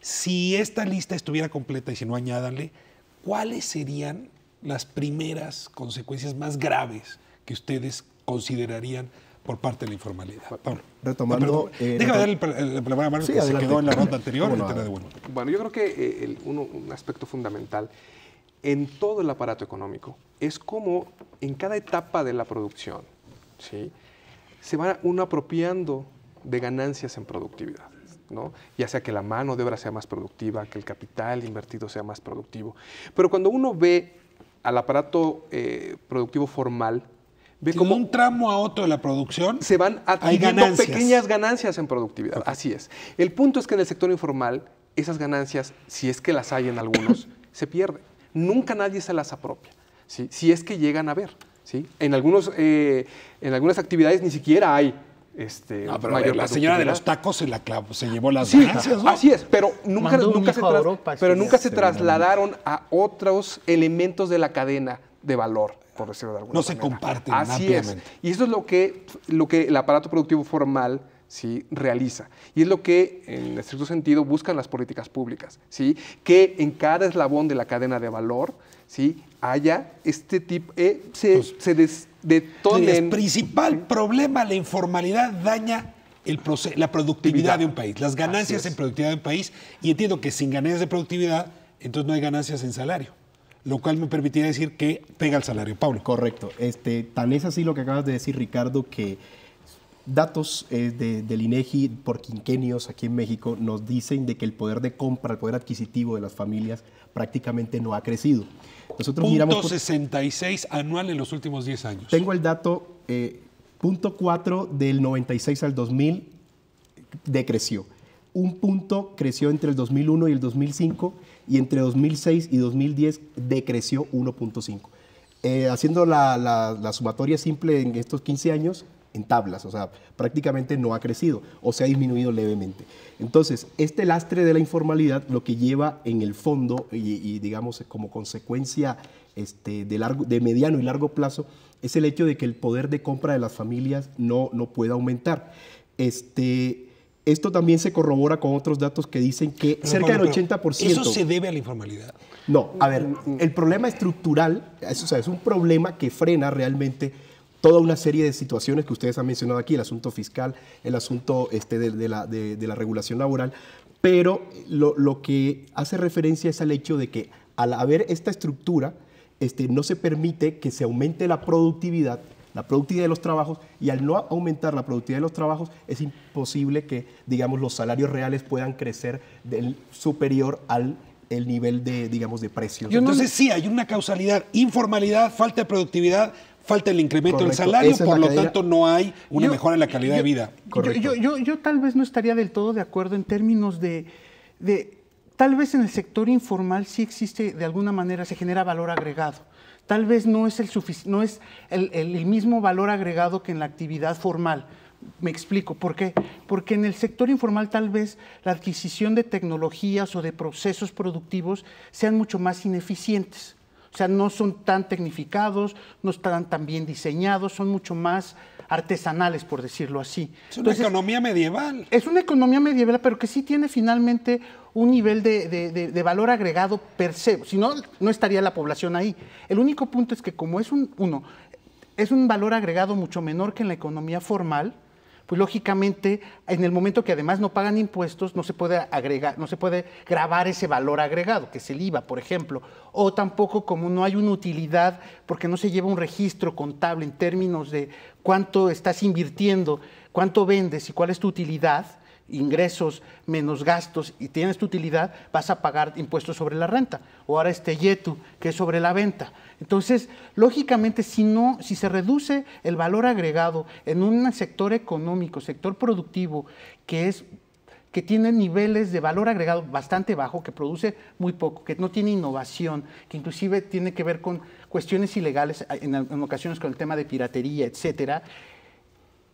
Si esta lista estuviera completa y si no, añádanle, ¿cuáles serían las primeras consecuencias más graves que ustedes considerarían por parte de la informalidad? Pablo. Retomando... Déjame darle la palabra a Mario, Sí, que adelante. se quedó en la ronda anterior. ¿Cómo no? Y te la devuelvo. Bueno, yo creo que un aspecto fundamental en todo el aparato económico es cómo en cada etapa de la producción, ¿sí?, se va uno apropiando de ganancias en productividad, ¿no? Ya sea que la mano de obra sea más productiva, que el capital invertido sea más productivo. Pero cuando uno ve al aparato productivo formal, ve De cómo un tramo a otro de la producción se van hay adquiriendo ganancias. pequeñas ganancias en productividad. Así es. El punto es que en el sector informal, esas ganancias, si es que las hay en algunos, se pierden. Nunca nadie se las apropia, ¿sí?, si es que llegan a ver. ¿Sí? En algunas actividades ni siquiera hay No, pero mayor la señora de los productividad. tacos se llevó las Sí, ganancias, ¿no? así es, pero nunca, Mandó un nunca se, hijo a Europa, pero sí, nunca se seguramente. trasladaron a otros elementos de la cadena de valor, por decirlo de alguna No manera. se comparten Así es. ampliamente. Y eso es lo que el aparato productivo formal, ¿sí?, realiza. Y es lo que, en estricto sentido, buscan las políticas públicas, ¿sí?, que en cada eslabón de la cadena de valor, ¿sí?, haya este tipo, se detonen. El principal problema, la informalidad daña la productividad de un país, las ganancias Así es. en productividad de un país, y entiendo que sin ganancias de productividad, entonces no hay ganancias en salario, lo cual me permitiría decir que pega el salario. Pablo. Correcto. Tan es así lo que acabas de decir, Ricardo, que datos del INEGI por quinquenios aquí en México nos dicen de que el poder de compra, el poder adquisitivo de las familias prácticamente no ha crecido. Nosotros miramos... Punto 66 anual en los últimos 10 años. Tengo el dato, punto 4 del 96 al 2000 decreció. Un punto creció entre el 2001 y el 2005 y entre 2006 y 2010 decreció 1.5. Haciendo la sumatoria simple en estos 15 años, en tablas, o sea, prácticamente no ha crecido o se ha disminuido levemente. Entonces, este lastre de la informalidad lo que lleva en el fondo y digamos como consecuencia de mediano y largo plazo es el hecho de que el poder de compra de las familias no pueda aumentar. Esto también se corrobora con otros datos que dicen que cerca del 80%... ¿Eso se debe a la informalidad? No, a ver, el problema estructural, o sea, es un problema que frena realmente toda una serie de situaciones que ustedes han mencionado aquí, el asunto fiscal, el asunto de la regulación laboral, pero lo que hace referencia es al hecho de que al haber esta estructura, no se permite que se aumente la productividad de los trabajos, y al no aumentar la productividad de los trabajos es imposible que, digamos, los salarios reales puedan crecer superior al el nivel de, digamos, de precios. Entonces sí, hay una causalidad, informalidad, falta de productividad, falta el incremento Correcto. del salario, Esa es por la lo cadena. tanto no hay una mejora en la calidad de vida. Correcto. Yo tal vez no estaría del todo de acuerdo en términos de tal vez en el sector informal sí existe, de alguna manera se genera valor agregado. Tal vez no es el mismo valor agregado que en la actividad formal. Me explico, ¿por qué? Porque en el sector informal tal vez la adquisición de tecnologías o de procesos productivos sean mucho más ineficientes. O sea, no son tan tecnificados, no están tan bien diseñados, son mucho más artesanales, por decirlo así. Es una economía medieval. Es una economía medieval, pero que sí tiene finalmente un nivel de valor agregado per se. Si no, no estaría la población ahí. El único punto es que como es un valor agregado mucho menor que en la economía formal, pues lógicamente en el momento que además no pagan impuestos no se puede agregar, no se puede gravar ese valor agregado, que es el IVA, por ejemplo, o tampoco como no hay una utilidad porque no se lleva un registro contable en términos de cuánto estás invirtiendo, cuánto vendes y cuál es tu utilidad, ingresos menos gastos y tienes tu utilidad, vas a pagar impuestos sobre la renta, o ahora YETU, que es sobre la venta. Entonces, lógicamente, si se reduce el valor agregado en un sector económico, sector productivo, que tiene niveles de valor agregado bastante bajo, que produce muy poco, que no tiene innovación, que inclusive tiene que ver con cuestiones ilegales, en ocasiones con el tema de piratería, etcétera,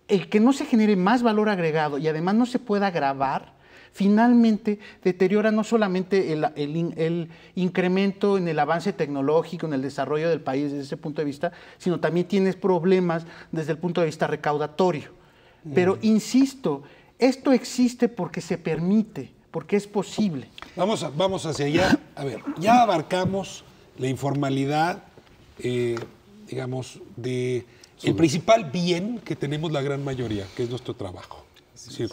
el que no se genere más valor agregado y además no se pueda gravar, finalmente deteriora no solamente el incremento en el avance tecnológico, en el desarrollo del país desde ese punto de vista, sino también tienes problemas desde el punto de vista recaudatorio. Pero insisto, esto existe porque se permite, porque es posible. Vamos hacia allá. A ver, ya abarcamos la informalidad, digamos, de el principal bien que tenemos la gran mayoría, que es nuestro trabajo. Es decir,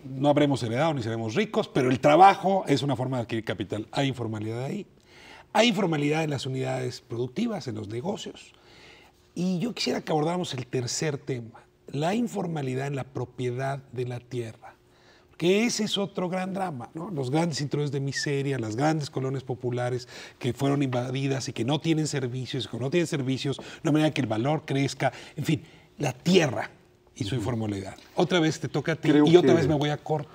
no habremos heredado ni seremos ricos, pero el trabajo es una forma de adquirir capital. Hay informalidad ahí. Hay informalidad en las unidades productivas, en los negocios. Y yo quisiera que abordáramos el tercer tema, la informalidad en la propiedad de la tierra. Que ese es otro gran drama, ¿no? Los grandes cinturones de miseria, las grandes colonias populares que fueron invadidas y que no tienen servicios, no hay manera que el valor crezca, en fin, la tierra y su informalidad. Otra vez te toca a ti y otra vez me voy a corte.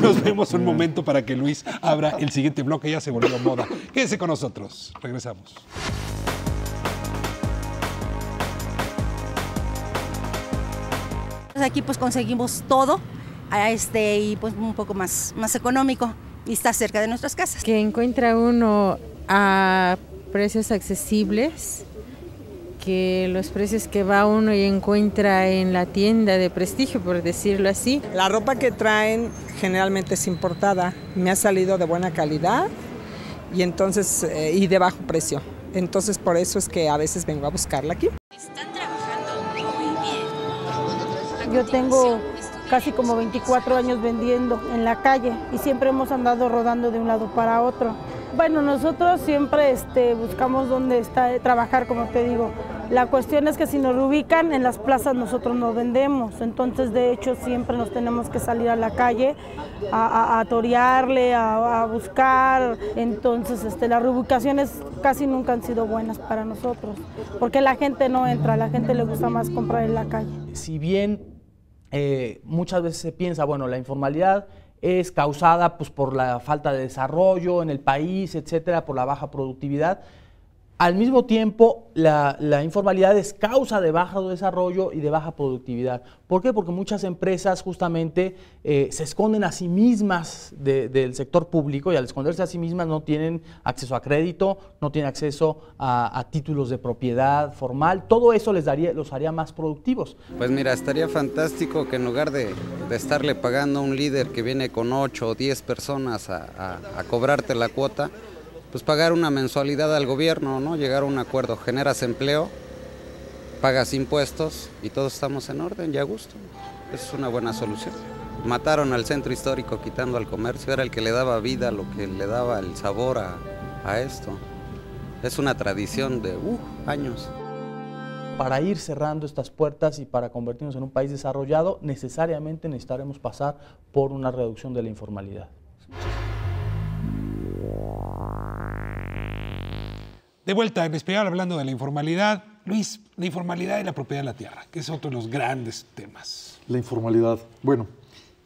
Nos vemos un momento para que Luis abra el siguiente bloque, ya se volvió moda. Quédese con nosotros, regresamos. Aquí pues conseguimos todo. Y pues un poco más económico y está cerca de nuestras casas. Que encuentra uno a precios accesibles, que los precios que va uno y encuentra en la tienda de prestigio, por decirlo así. La ropa que traen generalmente es importada, me ha salido de buena calidad y entonces y de bajo precio. Entonces por eso es que a veces vengo a buscarla aquí. Están trabajando muy bien. Yo tengo casi como 24 años vendiendo en la calle y siempre hemos andado rodando de un lado para otro. Bueno, nosotros siempre buscamos dónde trabajar, como te digo. La cuestión es que si nos ubican en las plazas nosotros no vendemos, entonces de hecho siempre nos tenemos que salir a la calle a torearle, a buscar. Entonces las reubicaciones casi nunca han sido buenas para nosotros, porque la gente no entra, a la gente le gusta más comprar en la calle. Si bien muchas veces se piensa, bueno, la informalidad es causada pues, por la falta de desarrollo en el país, etcétera, por la baja productividad. Al mismo tiempo, la informalidad es causa de bajo desarrollo y de baja productividad. ¿Por qué? Porque muchas empresas justamente se esconden a sí mismas del sector público y al esconderse a sí mismas no tienen acceso a crédito, no tienen acceso a títulos de propiedad formal. Todo eso los haría más productivos. Pues mira, estaría fantástico que en lugar de estarle pagando a un líder que viene con 8 o 10 personas a cobrarte la cuota, pues pagar una mensualidad al gobierno, ¿no? Llegar a un acuerdo, generas empleo, pagas impuestos y todos estamos en orden y a gusto. Es una buena solución. Mataron al centro histórico quitando al comercio, era el que le daba vida, lo que le daba el sabor a esto. Es una tradición de años. Para ir cerrando estas puertas y para convertirnos en un país desarrollado, necesariamente necesitaremos pasar por una reducción de la informalidad. De vuelta en Espiral hablando de la informalidad. Luis, la informalidad y la propiedad de la tierra, que es otro de los grandes temas. La informalidad. Bueno,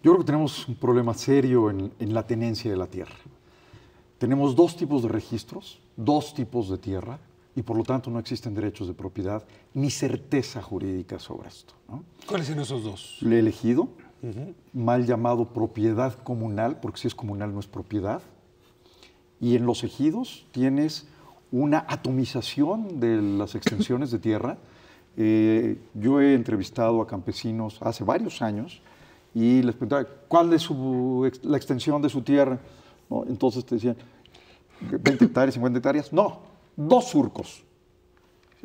yo creo que tenemos un problema serio en la tenencia de la tierra. Tenemos 2 tipos de registros, 2 tipos de tierra, y por lo tanto no existen derechos de propiedad ni certeza jurídica sobre esto, ¿no? ¿Cuáles son esos 2? El elegido, mal llamado propiedad comunal, porque si es comunal no es propiedad, y en los ejidos tienes una atomización de las extensiones de tierra. Yo he entrevistado a campesinos hace varios años y les preguntaba, ¿cuál es la extensión de su tierra? ¿No? Entonces te decían, 20 hectáreas, 50 hectáreas. No, 2 surcos.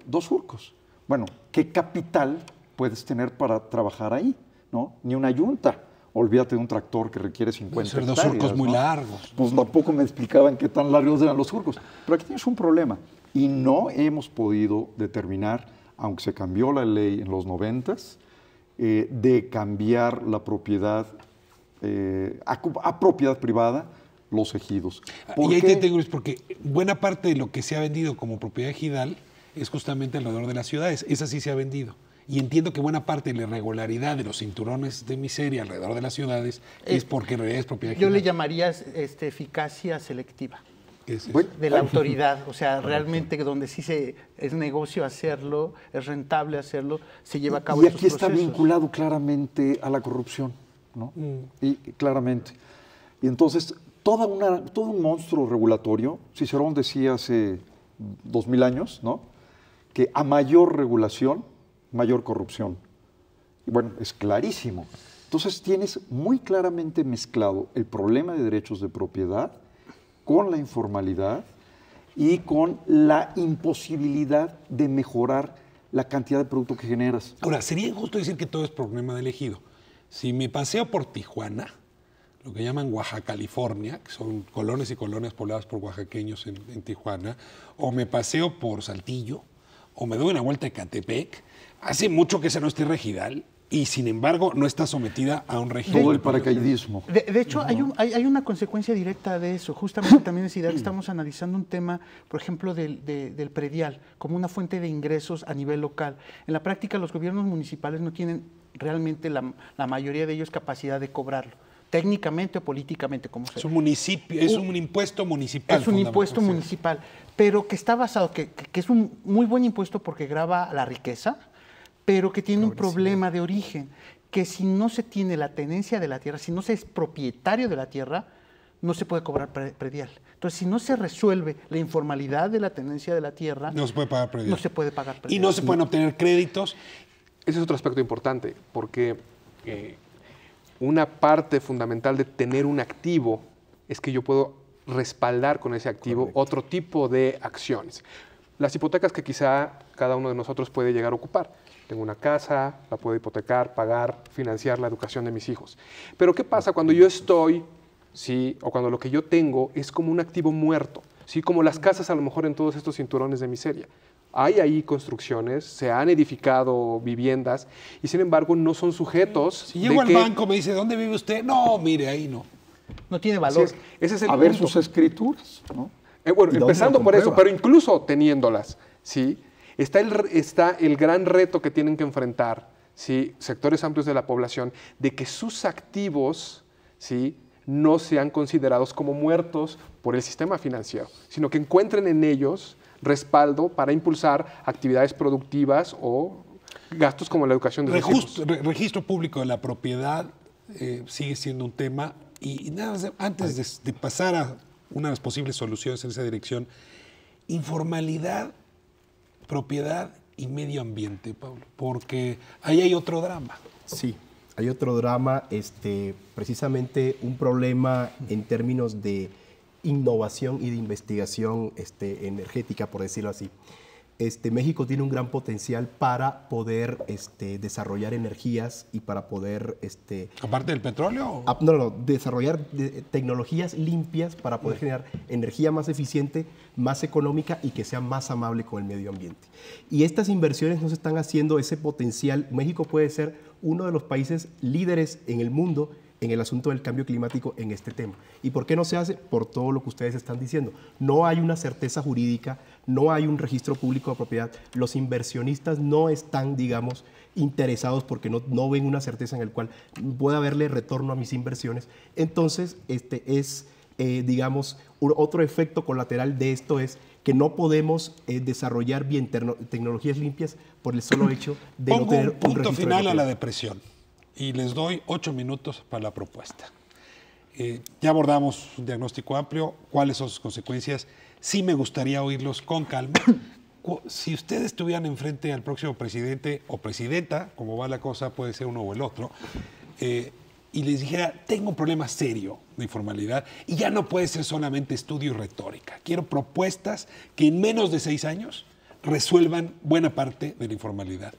2 surcos. Bueno, ¿qué capital puedes tener para trabajar ahí? ¿No? Ni una yunta. Olvídate de un tractor que requiere 50 hectáreas. 2 surcos muy largos. Pues tampoco me explicaban qué tan largos eran los surcos. Pero aquí tienes un problema. Y no hemos podido determinar, aunque se cambió la ley en los 90s, de cambiar la propiedad a propiedad privada, los ejidos. Y ahí te tengo, Luis, porque buena parte de lo que se ha vendido como propiedad ejidal es justamente alrededor de las ciudades. Esa sí se ha vendido. Y entiendo que buena parte de la irregularidad de los cinturones de miseria alrededor de las ciudades es porque en realidad es propiedad ejidal. Yo le llamaría eficacia selectiva de la autoridad. O sea, realmente donde sí es negocio hacerlo, es rentable hacerlo, se lleva a cabo esos procesos. Y aquí está vinculado claramente a la corrupción, ¿no? Y claramente. Y entonces, todo un monstruo regulatorio, Cicerón decía hace 2000 años, ¿no?, que a mayor regulación, mayor corrupción. Y bueno, es clarísimo. Entonces tienes muy claramente mezclado el problema de derechos de propiedad con la informalidad y con la imposibilidad de mejorar la cantidad de producto que generas. Ahora, sería injusto decir que todo es problema del ejido. Si me paseo por Tijuana, lo que llaman Oaxaca, California, que son colonias y colonias pobladas por oaxaqueños en Tijuana, o me paseo por Saltillo, o me doy una vuelta a Ecatepec, hace mucho que esa no es tierra ejidal y sin embargo no está sometida a un régimen. Todo el paracaidismo. De hecho, hay una consecuencia directa de eso. Justamente también en CIDAC estamos analizando un tema, por ejemplo, del predial, como una fuente de ingresos a nivel local. En la práctica, los gobiernos municipales no tienen realmente la mayoría de ellos capacidad de cobrarlo, técnicamente o políticamente, como sea. Es un municipio, es un impuesto municipal. Es un impuesto municipal, pero que está basado, que es un muy buen impuesto porque grava la riqueza, pero que tiene un problema de origen, que si no se tiene la tenencia de la tierra, si no se es propietario de la tierra, no se puede cobrar predial. Entonces, si no se resuelve la informalidad de la tenencia de la tierra, no se puede pagar predial. No se puede pagar predial. Y no se pueden obtener créditos. Ese es otro aspecto importante, porque una parte fundamental de tener un activo es que yo puedo respaldar con ese activo otro tipo de acciones. Las hipotecas que quizá cada uno de nosotros puede llegar a ocupar. Tengo una casa, la puedo hipotecar, pagar, financiar la educación de mis hijos. Pero ¿qué pasa cuando yo estoy, sí, o cuando lo que yo tengo es como un activo muerto? ¿Sí? Como las casas a lo mejor en todos estos cinturones de miseria. Hay ahí construcciones, se han edificado viviendas y sin embargo no son sujetos. Si llego al banco me dice, ¿dónde vive usted? No, mire, ahí no. No tiene valor. Ese es el a punto. ver sus escrituras, ¿no? Bueno, empezando por eso, pero incluso teniéndolas, ¿sí? Está el gran reto que tienen que enfrentar, ¿sí?, sectores amplios de la población, de que sus activos, ¿sí?, no sean considerados como muertos por el sistema financiero, sino que encuentren en ellos respaldo para impulsar actividades productivas o gastos como la educación de sus hijos. Registro público de la propiedad sigue siendo un tema. Y nada más, antes de pasar a una de las posibles soluciones en esa dirección, informalidad, propiedad y medio ambiente, Pablo, porque ahí hay otro drama. Sí, hay otro drama, precisamente un problema en términos de innovación y de investigación energética, por decirlo así. México tiene un gran potencial para poder desarrollar energías y para poder... ¿Aparte del petróleo? Desarrollar tecnologías limpias para poder generar energía más eficiente, más económica y que sea más amable con el medio ambiente. Y estas inversiones nos están haciendo ese potencial. México puede ser uno de los países líderes en el mundo en el asunto del cambio climático en este tema. ¿Y por qué no se hace? Por todo lo que ustedes están diciendo. No hay una certeza jurídica, no hay un registro público de propiedad. Los inversionistas no están, digamos, interesados porque no ven una certeza en el cual pueda haberle retorno a mis inversiones. Entonces, digamos, otro efecto colateral de esto es que no podemos desarrollar bien tecnologías limpias por el solo hecho de no tener un registro. Punto final a la depresión. Y les doy 8 minutos para la propuesta. Ya abordamos un diagnóstico amplio, cuáles son sus consecuencias. Sí me gustaría oírlos con calma. Si ustedes estuvieran enfrente al próximo presidente o presidenta, como va la cosa, puede ser uno o el otro, y les dijera, tengo un problema serio de informalidad y ya no puede ser solamente estudio y retórica. Quiero propuestas que en menos de 6 años resuelvan buena parte de la informalidad.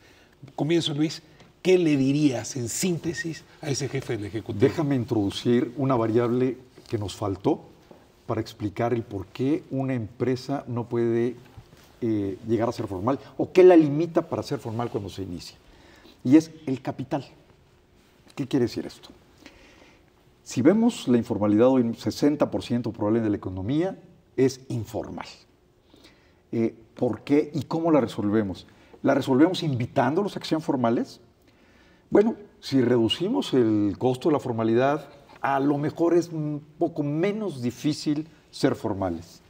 Comienzo, Luis. ¿Qué le dirías en síntesis a ese jefe del Ejecutivo? Déjame introducir una variable que nos faltó para explicar el por qué una empresa no puede llegar a ser formal o qué la limita para ser formal cuando se inicia. Y es el capital. ¿Qué quiere decir esto? Si vemos la informalidad hoy, 60% probable de la economía es informal. ¿Por qué y cómo la resolvemos? ¿La resolvemos invitándolos a que sean formales? Bueno, si reducimos el costo de la formalidad, a lo mejor es un poco menos difícil ser formales.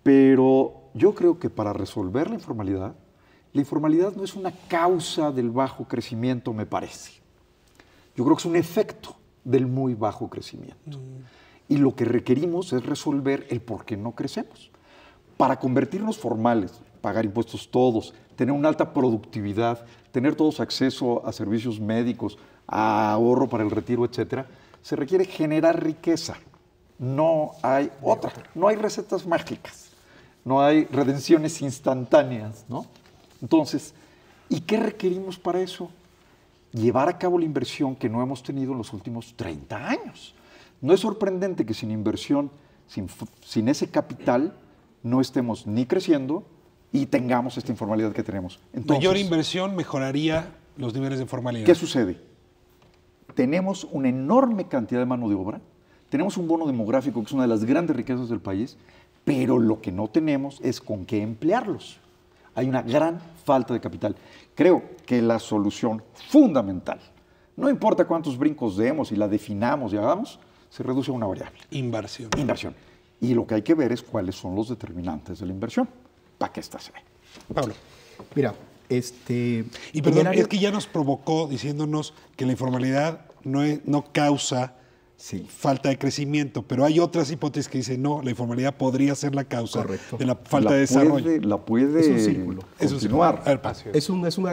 Pero yo creo que para resolver la informalidad no es una causa del bajo crecimiento, me parece. Yo creo que es un efecto del muy bajo crecimiento. Y lo que requerimos es resolver el por qué no crecemos. Para convertirnos formales, pagar impuestos todos, tener una alta productividad, tener todos acceso a servicios médicos, a ahorro para el retiro, etcétera, se requiere generar riqueza. No hay otra, no hay recetas mágicas, no hay redenciones instantáneas, ¿no? Entonces, ¿y qué requerimos para eso? Llevar a cabo la inversión que no hemos tenido en los últimos 30 años. No es sorprendente que sin inversión, sin ese capital, no estemos ni creciendo y tengamos esta informalidad que tenemos. Entonces, mayor inversión mejoraría los niveles de formalidad. ¿Qué sucede? Tenemos una enorme cantidad de mano de obra, tenemos un bono demográfico que es una de las grandes riquezas del país, pero lo que no tenemos es con qué emplearlos. Hay una gran falta de capital. Creo que la solución fundamental, no importa cuántos brincos demos y la definamos y hagamos, se reduce a una variable. Inversión. Inversión. Y lo que hay que ver es cuáles son los determinantes de la inversión para que ésta se dé. Pablo. Mira, y perdón, es que ya nos provocó diciéndonos que la informalidad no causa falta de crecimiento, pero hay otras hipótesis que dicen no, la informalidad podría ser la causa de la falta de desarrollo. La puede es un círculo. Continuar.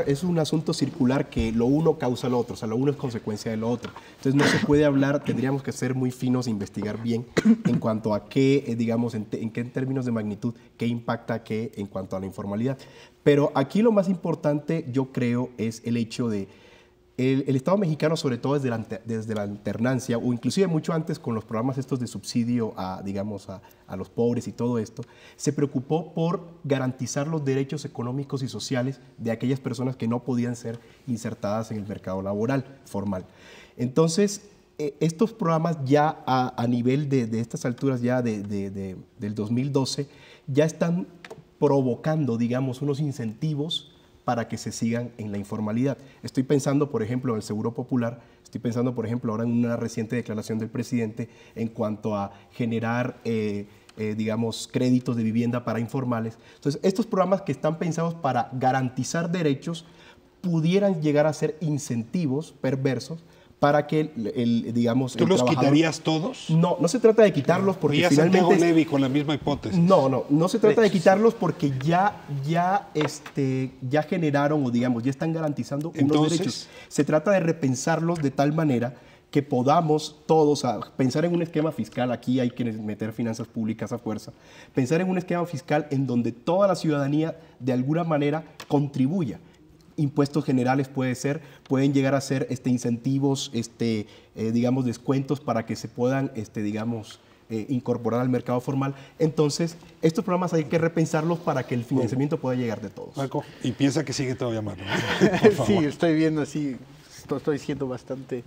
Es un asunto circular que lo uno causa lo otro, o sea, lo uno es consecuencia de lo otro. Entonces no se puede hablar, tendríamos que ser muy finos e investigar bien en cuanto a qué, digamos, en qué términos de magnitud, qué impacta qué en cuanto a la informalidad. Pero aquí lo más importante, yo creo, es el hecho de el Estado mexicano, sobre todo desde la alternancia, o inclusive mucho antes con los programas estos de subsidio digamos, a los pobres y todo esto, se preocupó por garantizar los derechos económicos y sociales de aquellas personas que no podían ser insertadas en el mercado laboral formal. Entonces, estos programas ya a nivel de estas alturas ya del 2012, ya están provocando, digamos, unos incentivos para que se sigan en la informalidad. Estoy pensando, por ejemplo, en el Seguro Popular, estoy pensando, por ejemplo, ahora en una reciente declaración del presidente en cuanto a generar, digamos, créditos de vivienda para informales. Entonces, estos programas que están pensados para garantizar derechos pudieran llegar a ser incentivos perversos para que digamos, ¿Tú los quitarías todos? No, no se trata de quitarlos porque ya finalmente... Santiago Levy con la misma hipótesis. No se trata de quitarlos porque ya generaron o digamos, ya están garantizando unos derechos. Se trata de repensarlos de tal manera que podamos todos pensar en un esquema fiscal, aquí hay que meter finanzas públicas a fuerza, pensar en un esquema fiscal en donde toda la ciudadanía de alguna manera contribuya. Impuestos generales pueden llegar a ser incentivos, digamos, descuentos para que se puedan, digamos, incorporar al mercado formal. Entonces, estos programas hay que repensarlos para que el financiamiento pueda llegar de todos. Marco, y piensa que sigue todavía mal, ¿no? Sí, estoy viendo así, estoy siendo bastante...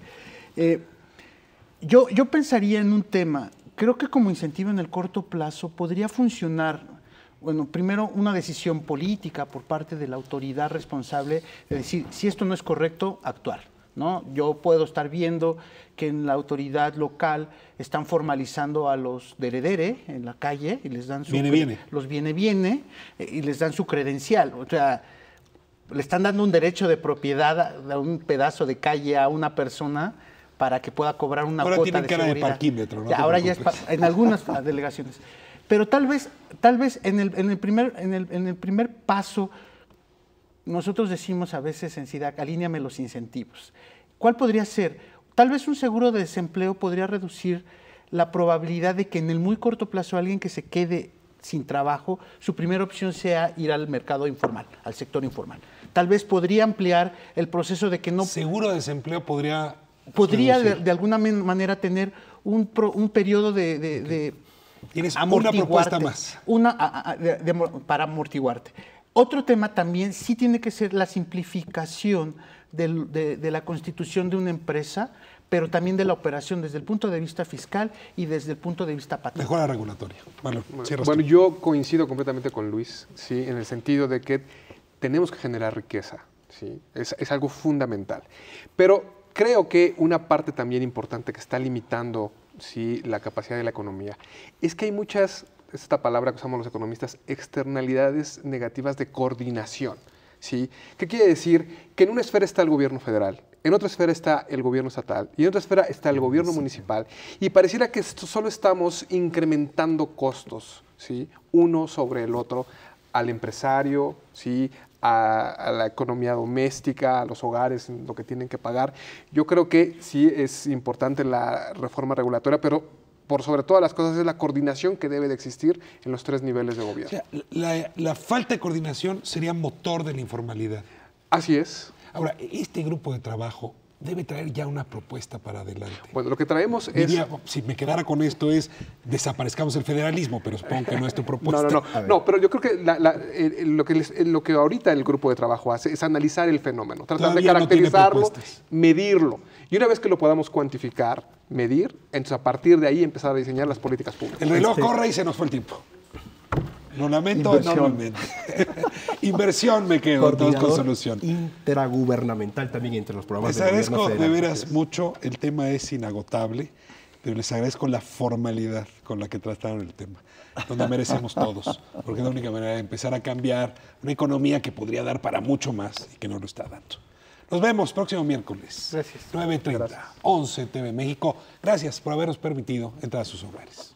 Yo pensaría en un tema, creo que como incentivo en el corto plazo podría funcionar. Bueno, primero una decisión política por parte de la autoridad responsable de decir, si esto no es correcto, actuar, ¿no? Yo puedo estar viendo que en la autoridad local están formalizando a los deredere en la calle y les dan su... Los viene, y les dan su credencial. O sea, le están dando un derecho de propiedad a un pedazo de calle a una persona para que pueda cobrar una cuota de seguridad. Ahora tienen cara de parquímetro, ¿no? Ahora ya es en algunas delegaciones. Pero tal vez en el primer paso, nosotros decimos a veces en SIDAC, alíneame los incentivos. ¿Cuál podría ser? Tal vez un seguro de desempleo podría reducir la probabilidad de que en el muy corto plazo alguien que se quede sin trabajo, su primera opción sea ir al mercado informal, al sector informal. Tal vez podría ampliar el proceso de que no... ¿Seguro de desempleo podría de alguna manera tener un periodo de Tienes una propuesta más. Para amortiguarte. Otro tema también sí tiene que ser la simplificación de la constitución de una empresa, pero también de la operación desde el punto de vista fiscal y desde el punto de vista patrimonial. Mejora regulatoria. Bueno, yo coincido completamente con Luis, ¿sí? En el sentido de que tenemos que generar riqueza, ¿sí? Es algo fundamental. Pero creo que una parte también importante que está limitando, sí, la capacidad de la economía, es que hay muchas, esta palabra que usamos los economistas, externalidades negativas de coordinación. ¿sí? ¿Qué quiere decir? Que en una esfera está el gobierno federal, en otra esfera está el gobierno estatal y en otra esfera está el gobierno municipal. Y pareciera que solo estamos incrementando costos, ¿sí? Uno sobre el otro, al empresario, ¿sí? A la economía doméstica, a los hogares, lo que tienen que pagar. Yo creo que sí es importante la reforma regulatoria, pero por sobre todas las cosas es la coordinación que debe de existir en los 3 niveles de gobierno. O sea, la falta de coordinación sería motor de la informalidad. Así es. Ahora, este grupo de trabajo debe traer ya una propuesta para adelante. Bueno, lo que traemos Diría, si me quedara con esto es desaparezcamos el federalismo, pero supongo que no es tu propuesta. No, pero yo creo que lo que ahorita el grupo de trabajo hace es analizar el fenómeno, tratar de caracterizarlo, medirlo. Y una vez que lo podamos cuantificar, medir, entonces a partir de ahí empezar a diseñar las políticas públicas. El reloj corre y se nos fue el tiempo. Lo lamento enormemente. Inversión me quedo, todos con solución. Intergubernamental también entre los programas de gobierno federal. Les agradezco de veras mucho, el tema es inagotable, pero les agradezco la formalidad con la que trataron el tema, donde merecemos todos, porque es la única manera de empezar a cambiar una economía que podría dar para mucho más y que no lo está dando. Nos vemos próximo miércoles. Gracias. 9:30, 11 TV México. Gracias por habernos permitido entrar a sus hogares.